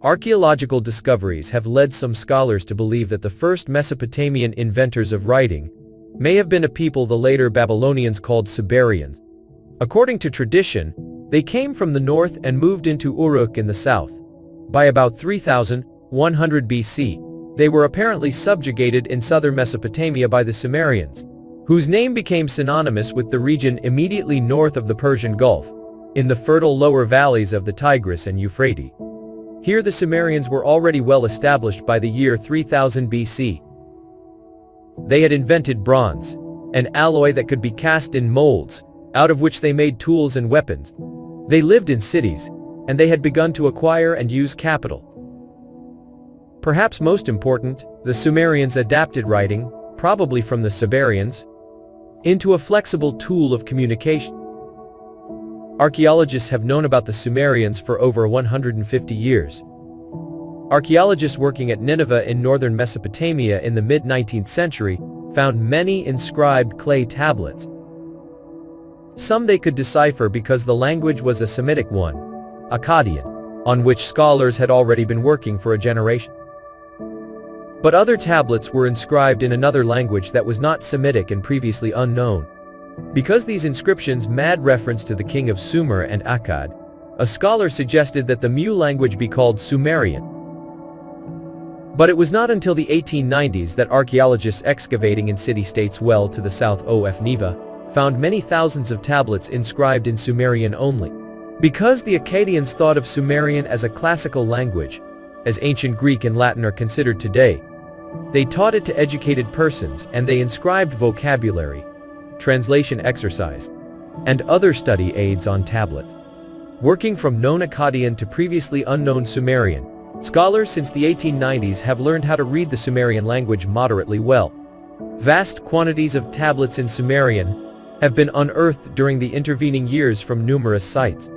Archaeological discoveries have led some scholars to believe that the first Mesopotamian inventors of writing may have been a people the later Babylonians called Subarians. According to tradition, they came from the north and moved into Uruk in the south. By about 3100 BC, they were apparently subjugated in southern Mesopotamia by the Sumerians, whose name became synonymous with the region immediately north of the Persian Gulf, in the fertile lower valleys of the Tigris and Euphrates. Here the Sumerians were already well established by the year 3000 BC. They had invented bronze, an alloy that could be cast in molds, out of which they made tools and weapons. They lived in cities, and they had begun to acquire and use capital. Perhaps most important, the Sumerians adapted writing, probably from the Subarians, into a flexible tool of communication. Archaeologists have known about the Sumerians for over 150 years. Archaeologists working at Nineveh in northern Mesopotamia in the mid-19th century found many inscribed clay tablets. Some they could decipher because the language was a Semitic one, Akkadian, on which scholars had already been working for a generation. But other tablets were inscribed in another language that was not Semitic and previously unknown. Because these inscriptions made reference to the king of Sumer and Akkad, a scholar suggested that the Mu language be called Sumerian. But it was not until the 1890s that archaeologists excavating in city-states well to the south of Nineveh found many thousands of tablets inscribed in Sumerian only. Because the Akkadians thought of Sumerian as a classical language, as ancient Greek and Latin are considered today, they taught it to educated persons and they inscribed vocabulary, translation exercise, and other study aids on tablets. Working from known Akkadian to previously unknown Sumerian, scholars since the 1890s have learned how to read the Sumerian language moderately well. Vast quantities of tablets in Sumerian have been unearthed during the intervening years from numerous sites.